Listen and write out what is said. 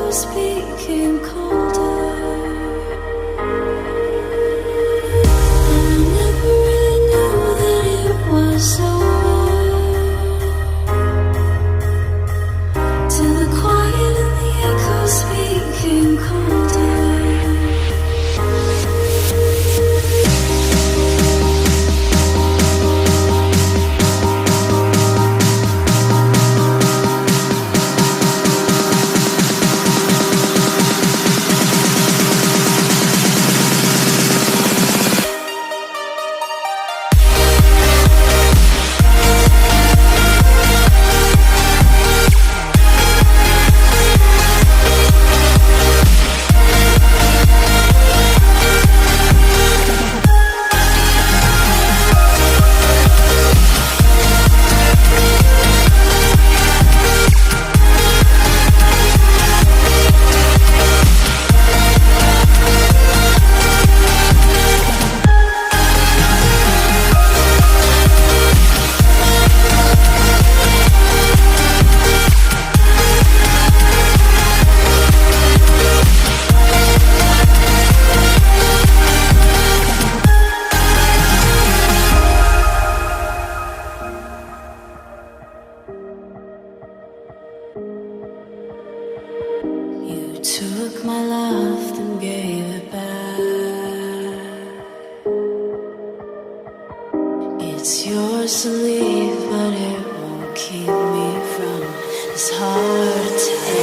echoes became colder. And I never really knew that it was over, till the quiet and the echoes became colder. Took my love and gave it back. It's yours to leave, but it won't keep me from this heart attack.